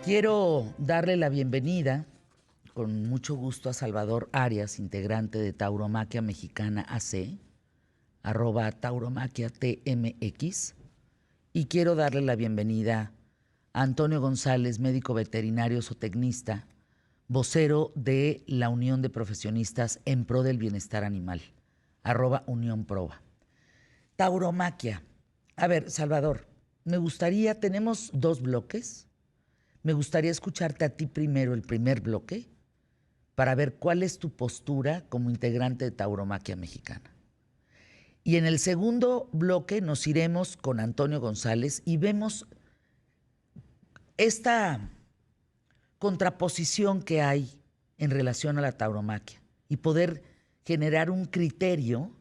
Quiero darle la bienvenida con mucho gusto a Salvador Arias, integrante de Tauromaquia Mexicana AC, @Tauromaquia TMX, y quiero darle la bienvenida a Antonio González, médico veterinario zootecnista, vocero de la Unión de Profesionistas en Pro del Bienestar Animal, @Unión Proba. Tauromaquia. A ver, Salvador, tenemos 2 bloques. Me gustaría escucharte a ti primero el primer bloque para ver cuál es tu postura como integrante de Tauromaquia Mexicana. Y en el segundo bloque nos iremos con Antonio González y vemos esta contraposición que hay en relación a la tauromaquia y poder generar un criterio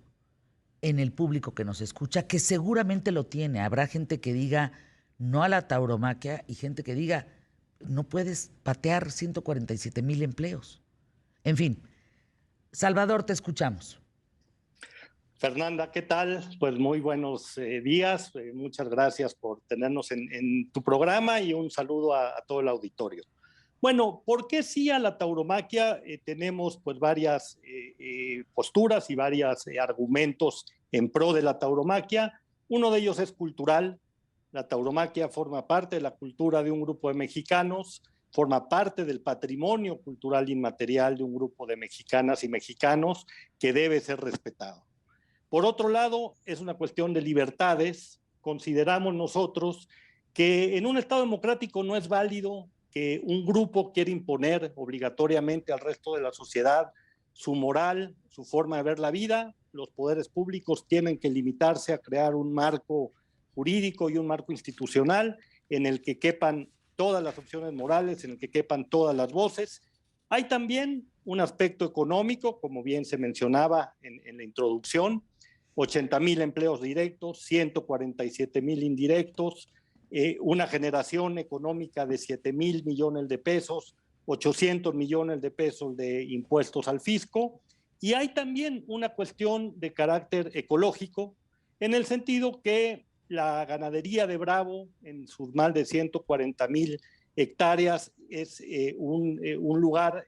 en el público que nos escucha, que seguramente lo tiene. Habrá gente que diga no a la tauromaquia y gente que diga no puedes patear 147,000 empleos. En fin, Salvador, te escuchamos. Fernanda, ¿qué tal? Pues muy buenos días. Muchas gracias por tenernos en tu programa y un saludo a todo el auditorio. Bueno, ¿por qué sí a la tauromaquia? Tenemos pues varias posturas y varios argumentos en pro de la tauromaquia. Uno de ellos es cultural. La tauromaquia forma parte de la cultura de un grupo de mexicanos, forma parte del patrimonio cultural inmaterial de un grupo de mexicanas y mexicanos que debe ser respetado. Por otro lado, es una cuestión de libertades. Consideramos nosotros que en un Estado democrático no es válido que un grupo quiera imponer obligatoriamente al resto de la sociedad su moral, su forma de ver la vida. Los poderes públicos tienen que limitarse a crear un marco jurídico y un marco institucional en el que quepan todas las opciones morales, en el que quepan todas las voces. Hay también un aspecto económico, como bien se mencionaba en la introducción, 80,000 empleos directos, 147,000 indirectos, una generación económica de 7,000 millones de pesos, 800 millones de pesos de impuestos al fisco. Y hay también una cuestión de carácter ecológico, en el sentido que la ganadería de Bravo, en sus más de 140,000 hectáreas, es un lugar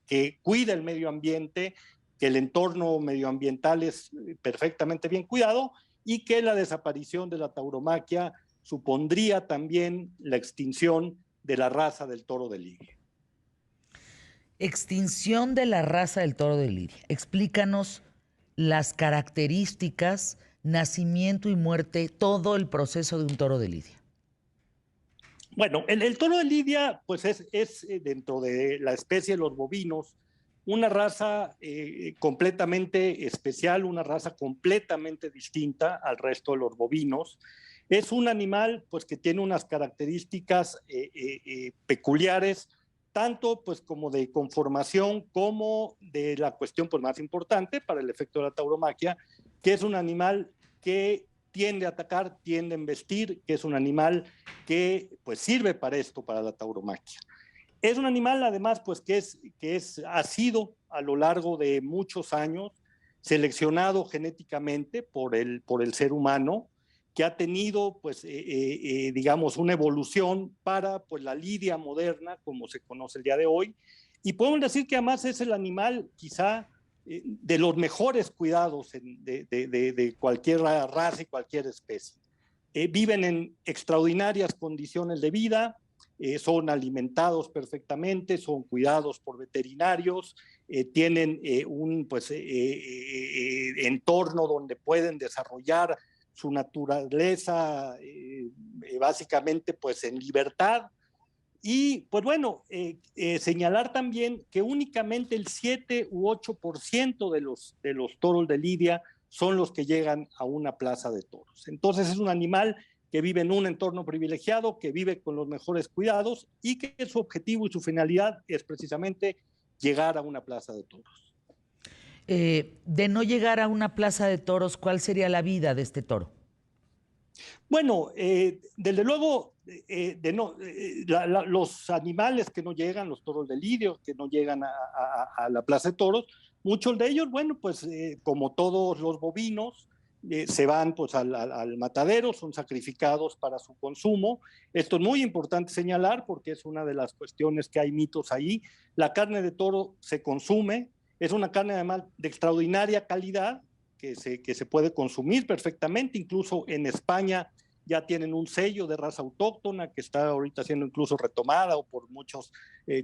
que cuida el medio ambiente, que el entorno medioambiental es perfectamente bien cuidado y que la desaparición de la tauromaquia supondría también la extinción de la raza del toro de lidia. Extinción de la raza del toro de lidia. Explícanos las características, nacimiento y muerte, todo el proceso de un toro de lidia. Bueno, el toro de lidia pues es dentro de la especie de los bovinos una raza completamente especial, una raza completamente distinta al resto de los bovinos. Es un animal pues que tiene unas características peculiares, tanto pues como de conformación como de la cuestión pues más importante para el efecto de la tauromaquia, que es un animal que tiende a atacar, tiende a embestir, que es un animal que pues sirve para esto, para la tauromaquia. Es un animal, además, pues ha sido a lo largo de muchos años seleccionado genéticamente por el ser humano, que ha tenido, pues, digamos, una evolución para pues, la lidia moderna, como se conoce el día de hoy. Y podemos decir que además es el animal, quizá, de los mejores cuidados de cualquier raza y cualquier especie. Viven en extraordinarias condiciones de vida, son alimentados perfectamente, son cuidados por veterinarios, tienen un entorno donde pueden desarrollar su naturaleza básicamente pues en libertad. Y pues bueno, señalar también que únicamente el 7 u 8% de los toros de lidia son los que llegan a una plaza de toros. Entonces es un animal que vive en un entorno privilegiado, que vive con los mejores cuidados y que su objetivo y su finalidad es precisamente llegar a una plaza de toros. De no llegar a una plaza de toros, ¿cuál sería la vida de este toro? Bueno, desde luego, los animales que no llegan, los toros de lidio, que no llegan a la plaza de toros, muchos de ellos, bueno, pues como todos los bovinos, se van pues al matadero, son sacrificados para su consumo. Esto es muy importante señalar porque es una de las cuestiones que hay mitos ahí. La carne de toro se consume, es una carne además de extraordinaria calidad que se puede consumir perfectamente, incluso en España ya tienen un sello de raza autóctona que está ahorita siendo incluso retomada o por muchos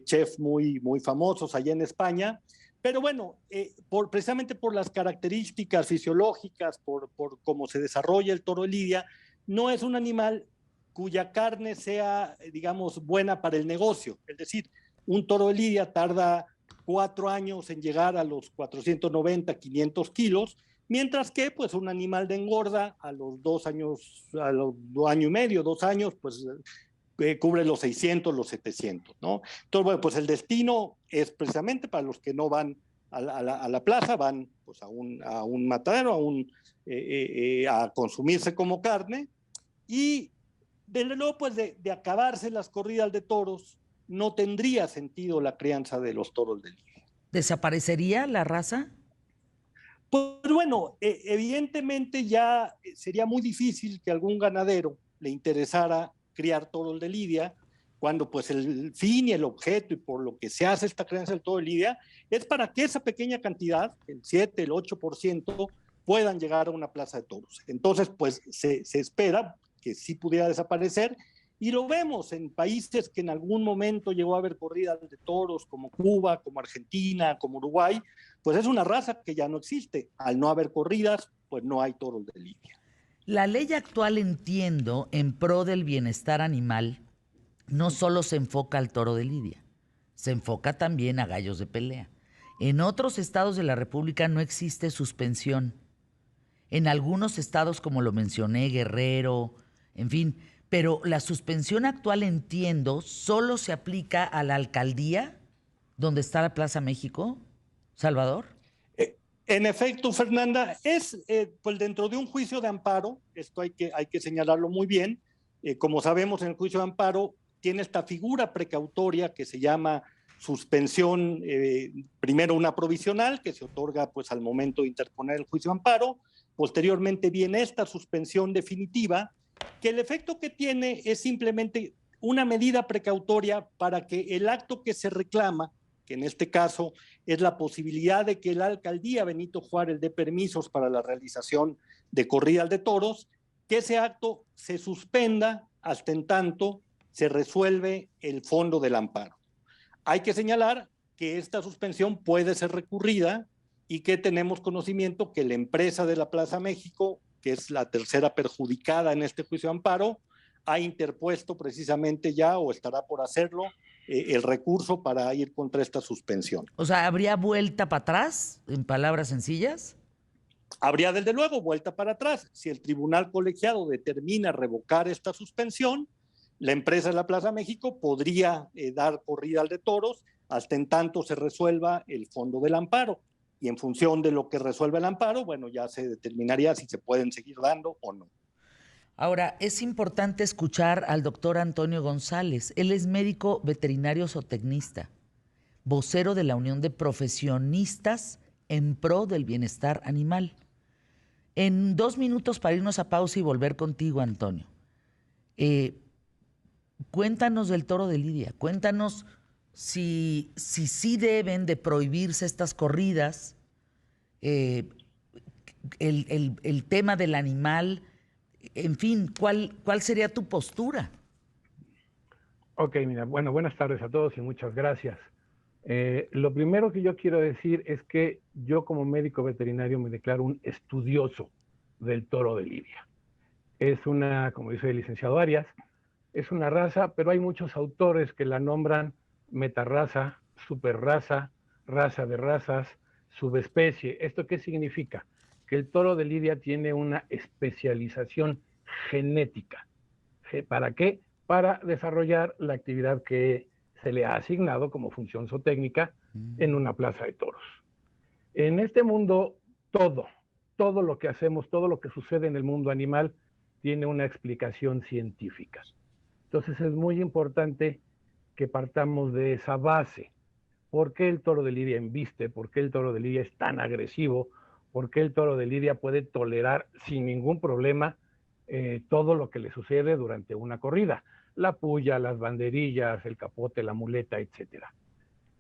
chefs muy famosos allá en España. Pero bueno, precisamente por las características fisiológicas, por cómo se desarrolla el toro de lidia, no es un animal cuya carne sea, digamos, buena para el negocio. Es decir, un toro de lidia tarda 4 años en llegar a los 490, 500 kilos, mientras que pues un animal de engorda a los 2 años, a los 2 años y medio, 2 años, pues cubre los 600, los 700, ¿no? Entonces, bueno, pues el destino es precisamente para los que no van a la plaza, van pues a un matadero, a consumirse como carne, y desde luego, pues de acabarse las corridas de toros, no tendría sentido la crianza de los toros de lidia. ¿Desaparecería la raza? Pues bueno, evidentemente ya sería muy difícil que algún ganadero le interesara criar toros de lidia, cuando pues el fin y el objeto y por lo que se hace esta crianza del toro de lidia es para que esa pequeña cantidad, el 7, el 8%, puedan llegar a una plaza de toros. Entonces, pues se espera que sí pudiera desaparecer, y lo vemos en países que en algún momento llegó a haber corridas de toros, como Cuba, como Argentina, como Uruguay. Pues es una raza que ya no existe. Al no haber corridas, pues no hay toros de lidia. La ley actual, entiendo, en pro del bienestar animal, no solo se enfoca al toro de lidia, se enfoca también a gallos de pelea. En otros estados de la República no existe suspensión. En algunos estados, como lo mencioné, Guerrero, en fin, pero la suspensión actual, entiendo, solo se aplica a la alcaldía donde está la Plaza México, Salvador. En efecto, Fernanda, es pues dentro de un juicio de amparo, esto hay que señalarlo muy bien. Como sabemos, en el juicio de amparo tiene esta figura precautoria que se llama suspensión, primero una provisional que se otorga pues al momento de interponer el juicio de amparo, posteriormente viene esta suspensión definitiva, que el efecto que tiene es simplemente una medida precautoria para que el acto que se reclama, que en este caso es la posibilidad de que la alcaldía Benito Juárez dé permisos para la realización de corridas de toros, que ese acto se suspenda hasta en tanto se resuelve el fondo del amparo. Hay que señalar que esta suspensión puede ser recurrida y que tenemos conocimiento que la empresa de la Plaza México, que es la tercera perjudicada en este juicio de amparo, ha interpuesto precisamente ya o estará por hacerlo el recurso para ir contra esta suspensión. O sea, ¿habría vuelta para atrás, en palabras sencillas? Habría desde luego vuelta para atrás. Si el tribunal colegiado determina revocar esta suspensión, la empresa de la Plaza México podría dar corrida de toros hasta en tanto se resuelva el fondo del amparo. Y en función de lo que resuelva el amparo, bueno, ya se determinaría si se pueden seguir dando o no. Ahora, es importante escuchar al doctor Antonio González. Él es médico veterinario zootecnista, vocero de la Unión de Profesionistas en Pro del Bienestar Animal. En 2 minutos para irnos a pausa y volver contigo, Antonio. Cuéntanos del toro de lidia. Cuéntanos si sí deben de prohibirse estas corridas, el tema del animal. En fin, ¿cuál sería tu postura? Ok, mira, bueno, buenas tardes a todos y muchas gracias. Lo primero que yo quiero decir es que yo como médico veterinario me declaro un estudioso del toro de lidia. Es una, como dice el licenciado Arias, es una raza, pero hay muchos autores que la nombran metarraza, superraza, raza de razas, subespecie. ¿Esto qué significa? Que el toro de lidia tiene una especialización genética. ¿Para qué? Para desarrollar la actividad que se le ha asignado como función zootécnica en una plaza de toros. En este mundo, todo lo que hacemos, todo lo que sucede en el mundo animal tiene una explicación científica. Entonces es muy importante que partamos de esa base. ¿Por qué el toro de lidia embiste? ¿Por qué el toro de lidia es tan agresivo? por qué el toro de lidia puede tolerar sin ningún problema todo lo que le sucede durante una corrida. La puya, las banderillas, el capote, la muleta, etcétera.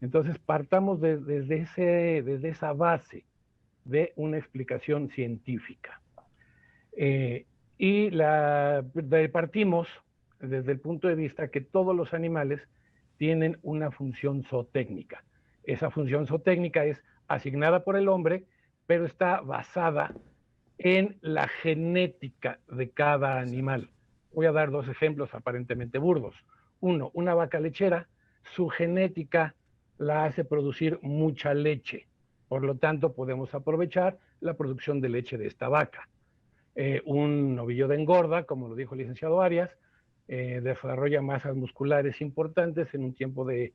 Entonces partamos desde esa base de una explicación científica. Partimos desde el punto de vista que todos los animales tienen una función zootécnica. Esa función zootécnica es asignada por el hombre, pero está basada en la genética de cada animal. Voy a dar dos ejemplos aparentemente burdos. Uno, una vaca lechera, su genética la hace producir mucha leche. Por lo tanto, podemos aprovechar la producción de leche de esta vaca. Un novillo de engorda, como lo dijo el licenciado Arias, desarrolla masas musculares importantes en un tiempo de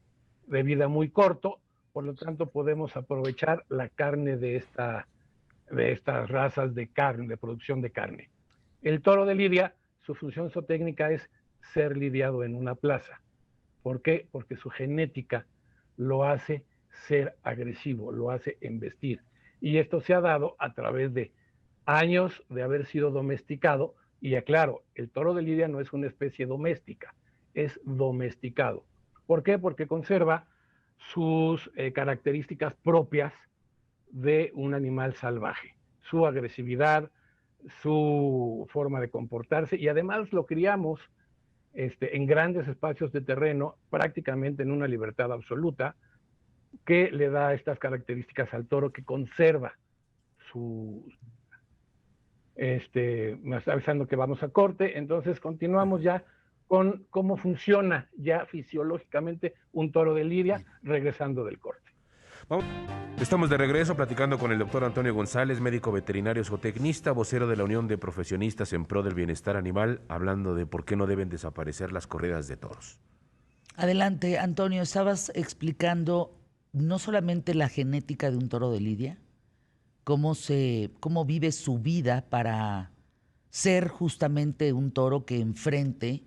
vida muy corto. Por lo tanto, podemos aprovechar la carne de estas razas de carne, de producción de carne. El toro de lidia, su función zootécnica es ser lidiado en una plaza. ¿Por qué? Porque su genética lo hace ser agresivo, lo hace embestir. Y esto se ha dado a través de años de haber sido domesticado. Y aclaro, el toro de lidia no es una especie doméstica, es domesticado. ¿Por qué? Porque conserva sus características propias de un animal salvaje, su agresividad, su forma de comportarse, y además lo criamos en grandes espacios de terreno, prácticamente en una libertad absoluta, que le da estas características al toro, que conserva su... me está avisando que vamos a corte, entonces continuamos ya con cómo funciona ya fisiológicamente un toro de lidia regresando del corte. Estamos de regreso platicando con el doctor Antonio González, médico veterinario zootecnista, vocero de la Unión de Profesionistas en Pro del Bienestar Animal, hablando de por qué no deben desaparecer las corridas de toros. Adelante, Antonio, estabas explicando no solamente la genética de un toro de lidia, cómo vive su vida para ser justamente un toro que enfrente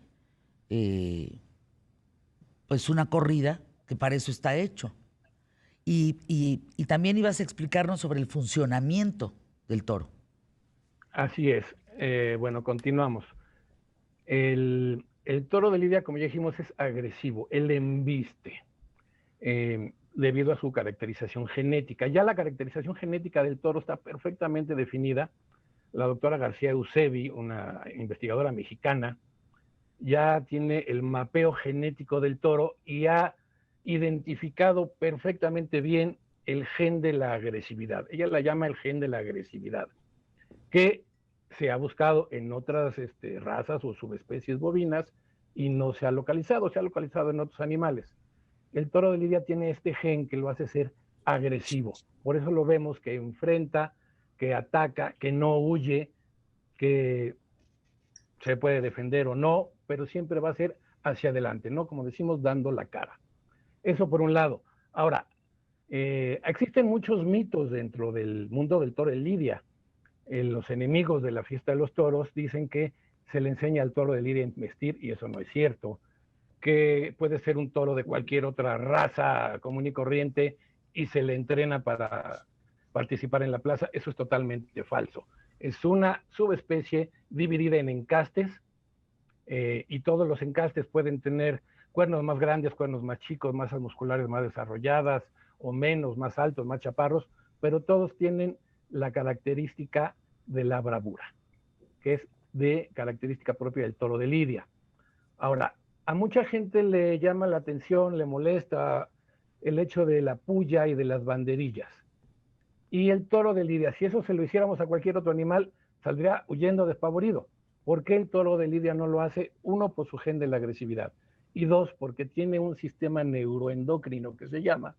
pues una corrida, que para eso está hecho. Y también ibas a explicarnos sobre el funcionamiento del toro. Así es. Bueno, continuamos. El toro de lidia, como ya dijimos, es agresivo. Él embiste debido a su caracterización genética. Ya la caracterización genética del toro está perfectamente definida. La doctora García Eusebi, una investigadora mexicana, ya tiene el mapeo genético del toro y ha identificado perfectamente bien el gen de la agresividad. Ella la llama el gen de la agresividad, que se ha buscado en otras razas o subespecies bovinas y no se ha localizado en otros animales. El toro de lidia tiene este gen que lo hace ser agresivo. Por eso lo vemos que enfrenta, que ataca, que no huye, que se puede defender o no, pero siempre va a ser hacia adelante, ¿no? Como decimos, dando la cara. Eso por un lado. Ahora, existen muchos mitos dentro del mundo del toro de lidia. Los enemigos de la fiesta de los toros dicen que se le enseña al toro de lidia a embestir, y eso no es cierto. Que puede ser un toro de cualquier otra raza común y corriente y se le entrena para participar en la plaza. Eso es totalmente falso. Es una subespecie dividida en encastes, y todos los encastes pueden tener cuernos más grandes, cuernos más chicos, masas musculares más desarrolladas o menos, más altos, más chaparros, pero todos tienen la característica de la bravura, que es de característica propia del toro de lidia. Ahora, a mucha gente le llama la atención, le molesta el hecho de la puya y de las banderillas. Y el toro de lidia, si eso se lo hiciéramos a cualquier otro animal, saldría huyendo despavorido. ¿Por qué el toro de lidia no lo hace? Uno, por su gen de la agresividad. Y dos, porque tiene un sistema neuroendocrino que se llama,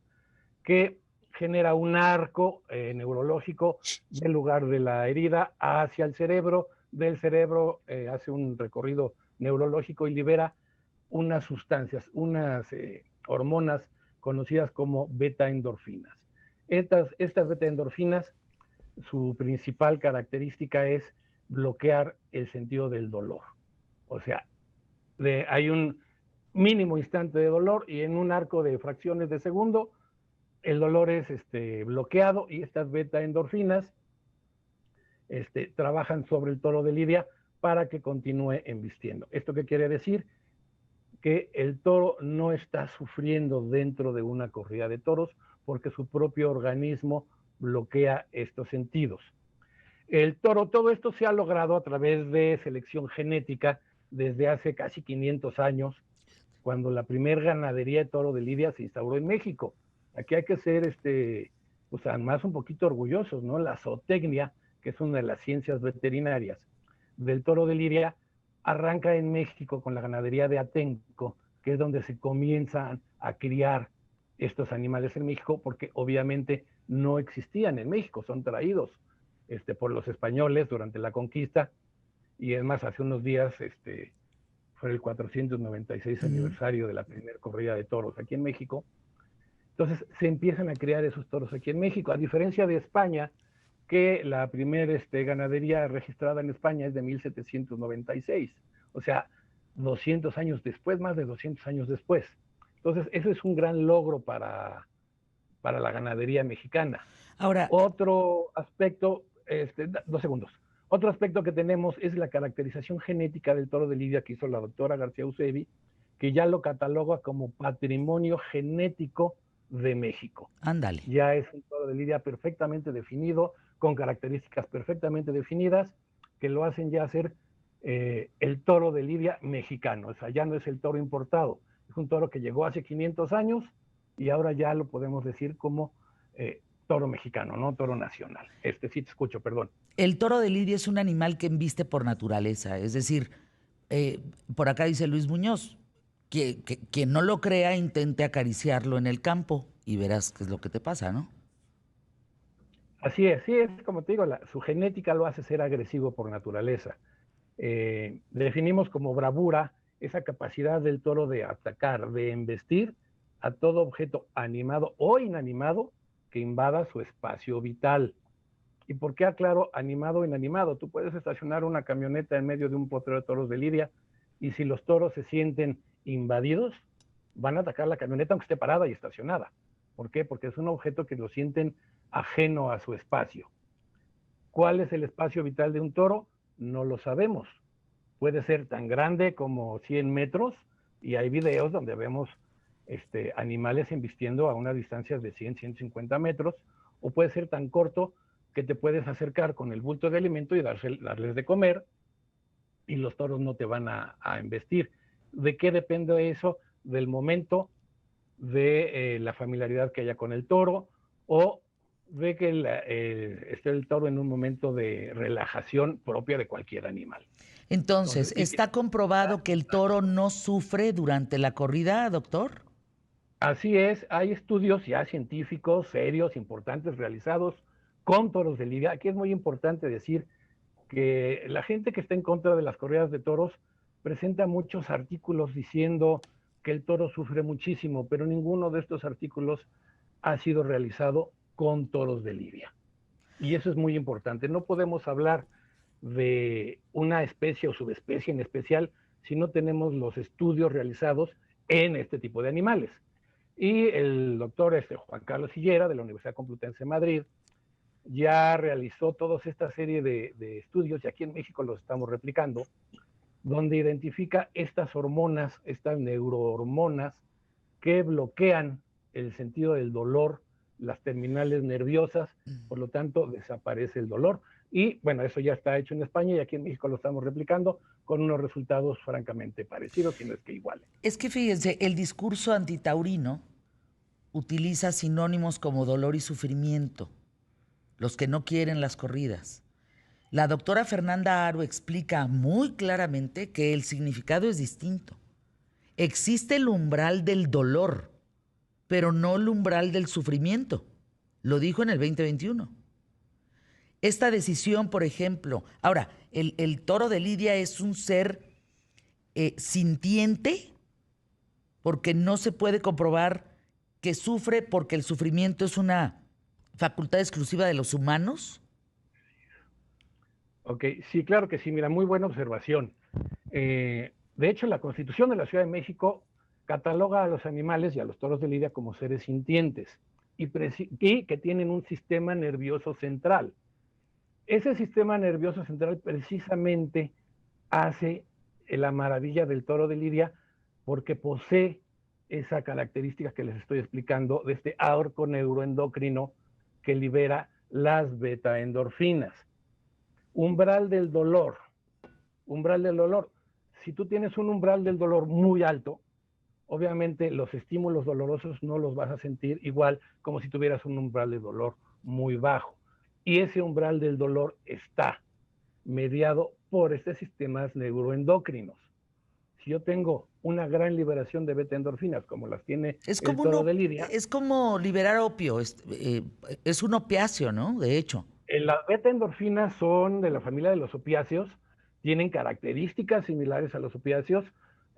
que genera un arco neurológico del lugar de la herida hacia el cerebro, del cerebro hace un recorrido neurológico y libera unas sustancias, unas hormonas conocidas como beta-endorfinas. Estas beta-endorfinas, su principal característica es bloquear el sentido del dolor. O sea, hay un mínimo instante de dolor y en un arco de fracciones de segundo el dolor es bloqueado, y estas beta-endorfinas trabajan sobre el toro de lidia para que continúe embistiendo. ¿Esto qué quiere decir? Que el toro no está sufriendo dentro de una corrida de toros porque su propio organismo bloquea estos sentidos. El toro, todo esto se ha logrado a través de selección genética desde hace casi 500 años, cuando la primer ganadería de toro de lidia se instauró en México. Aquí hay que ser, pues además un poquito orgullosos, ¿no? La zootecnia, que es una de las ciencias veterinarias del toro de lidia, arranca en México con la ganadería de Atenco, que es donde se comienzan a criar estos animales en México, porque obviamente no existían en México, son traídos por los españoles durante la conquista, y es más, hace unos días fue el 496 aniversario de la primera corrida de toros aquí en México. Entonces se empiezan a criar esos toros aquí en México, a diferencia de España, que la primera ganadería registrada en España es de 1796, o sea, 200 años después, más de 200 años después. Entonces, eso es un gran logro para la ganadería mexicana. Ahora, otro aspecto, 2 segundos. Otro aspecto que tenemos es la caracterización genética del toro de lidia que hizo la doctora García Usebi, que ya lo cataloga como patrimonio genético de México. Ándale. Ya es un toro de lidia perfectamente definido, con características perfectamente definidas, que lo hacen ya ser el toro de lidia mexicano. O sea, ya no es el toro importado, es un toro que llegó hace 500 años y ahora ya lo podemos decir como toro mexicano, no toro nacional. Sí te escucho, perdón. El toro de lidia es un animal que embiste por naturaleza, es decir, por acá dice Luis Muñoz, que quien no lo crea intente acariciarlo en el campo y verás qué es lo que te pasa, ¿no? Así es, sí, es como te digo, su genética lo hace ser agresivo por naturaleza. Definimos como bravura esa capacidad del toro de atacar, de embestir a todo objeto animado o inanimado que invada su espacio vital. ¿Y por qué aclaro animado o inanimado? Tú puedes estacionar una camioneta en medio de un potrero de toros de lidia y si los toros se sienten invadidos, van a atacar la camioneta aunque esté parada y estacionada. ¿Por qué? Porque es un objeto que lo sienten ajeno a su espacio. ¿Cuál es el espacio vital de un toro? No lo sabemos. Puede ser tan grande como 100 metros y hay videos donde vemos animales embistiendo a una distancia de 100, 150 metros, o puede ser tan corto que te puedes acercar con el bulto de alimento y darles de comer y los toros no te van a embestir. ¿De qué depende eso? Del momento, de la familiaridad que haya con el toro o de que esté el toro en un momento de relajación propia de cualquier animal. Entonces, ¿está comprobado que el toro no sufre durante la corrida, doctor? Así es, hay estudios ya científicos serios, importantes, realizados con toros de lidia. Aquí es muy importante decir que la gente que está en contra de las corridas de toros presenta muchos artículos diciendo que el toro sufre muchísimo, pero ninguno de estos artículos ha sido realizado con toros de lidia. Y eso es muy importante. No podemos hablar de una especie o subespecie en especial si no tenemos los estudios realizados en este tipo de animales. Y el doctor Juan Carlos Higuera, de la Universidad Complutense de Madrid, ya realizó toda esta serie de estudios, y aquí en México los estamos replicando, donde identifica estas hormonas, estas neurohormonas, que bloquean el sentido del dolor, las terminales nerviosas, por lo tanto desaparece el dolor. Y bueno, eso ya está hecho en España y aquí en México lo estamos replicando con unos resultados francamente parecidos, si no es que iguales. Es que fíjense, el discurso antitaurino utiliza sinónimos como dolor y sufrimiento, los que no quieren las corridas. La doctora Fernanda Aro explica muy claramente que el significado es distinto. Existe el umbral del dolor, pero no el umbral del sufrimiento. Lo dijo en el 2021. Esta decisión, por ejemplo, ahora, el toro de lidia es un ser sintiente porque no se puede comprobar que sufre porque el sufrimiento es una facultad exclusiva de los humanos. Ok, sí, claro que sí, mira, muy buena observación. De hecho, la Constitución de la Ciudad de México cataloga a los animales y a los toros de lidia como seres sintientes y que tienen un sistema nervioso central. Ese sistema nervioso central precisamente hace la maravilla del toro de Lidia porque posee esa característica que les estoy explicando de este arco neuroendocrino que libera las beta-endorfinas. Umbral del dolor. Umbral del dolor. Si tú tienes un umbral del dolor muy alto, obviamente los estímulos dolorosos no los vas a sentir igual como si tuvieras un umbral de dolor muy bajo. Y ese umbral del dolor está mediado por estos sistemas neuroendocrinos. Si yo tengo una gran liberación de beta-endorfinas, como las tiene el toro de Lidia. Es como liberar opio, es un opiáceo, ¿no? De hecho. Las beta-endorfinas son de la familia de los opiáceos, tienen características similares a los opiáceos.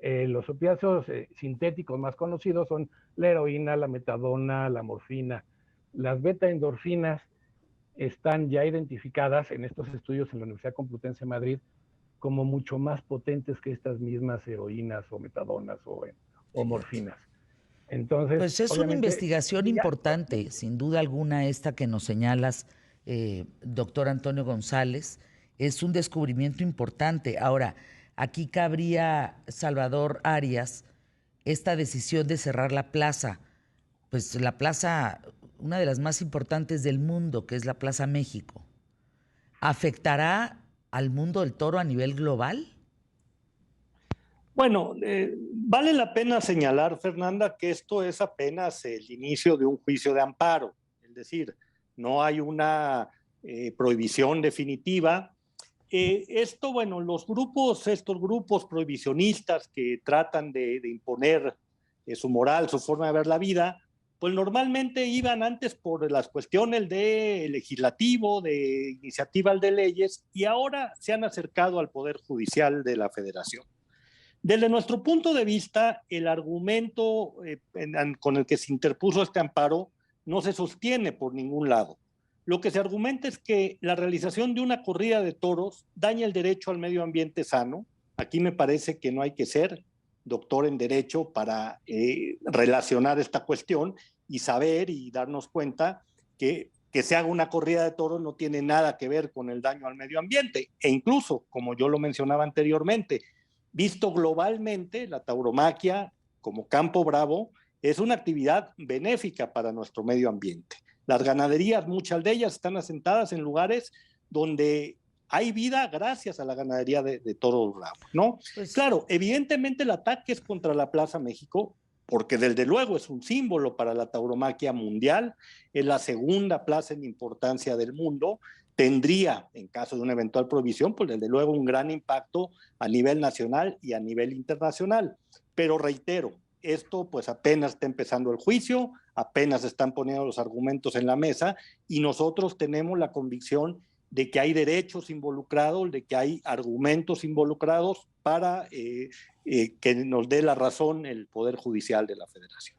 Los opiáceos sintéticos más conocidos son la heroína, la metadona, la morfina. Las beta-endorfinas están ya identificadas en estos estudios en la Universidad Complutense de Madrid como mucho más potentes que estas mismas heroínas o metadonas o morfinas. Entonces, pues es una investigación importante, sin duda alguna, esta que nos señalas, doctor Antonio González, es un descubrimiento importante. Ahora, aquí cabría, Salvador Arias, esta decisión de cerrar la plaza, pues la plaza, una de las más importantes del mundo, que es la Plaza México. ¿Afectará al mundo del toro a nivel global? Bueno, vale la pena señalar, Fernanda, que esto es apenas el inicio de un juicio de amparo. Es decir, no hay una prohibición definitiva. Bueno, estos grupos prohibicionistas que tratan de imponer su moral, su forma de ver la vida, pues normalmente iban antes por las cuestiones de legislativo, de iniciativa de leyes, y ahora se han acercado al Poder Judicial de la Federación. Desde nuestro punto de vista, el argumento con el que se interpuso este amparo no se sostiene por ningún lado. Lo que se argumenta es que la realización de una corrida de toros daña el derecho al medio ambiente sano. Aquí me parece que no hay que ser doctor en Derecho para relacionar esta cuestión y saber y darnos cuenta que se haga una corrida de toros no tiene nada que ver con el daño al medio ambiente. E incluso, como yo lo mencionaba anteriormente, visto globalmente, la tauromaquia como campo bravo es una actividad benéfica para nuestro medio ambiente. Las ganaderías, muchas de ellas están asentadas en lugares donde hay vida gracias a la ganadería de toros bravos, ¿no? Pues, claro, evidentemente el ataque es contra la Plaza México, porque desde luego es un símbolo para la tauromaquia mundial, es la segunda plaza en importancia del mundo, tendría, en caso de una eventual prohibición, pues desde luego un gran impacto a nivel nacional y a nivel internacional. Pero reitero, esto pues apenas está empezando el juicio, apenas están poniendo los argumentos en la mesa y nosotros tenemos la convicción de que hay derechos involucrados, de que hay argumentos involucrados para que nos dé la razón el Poder Judicial de la Federación.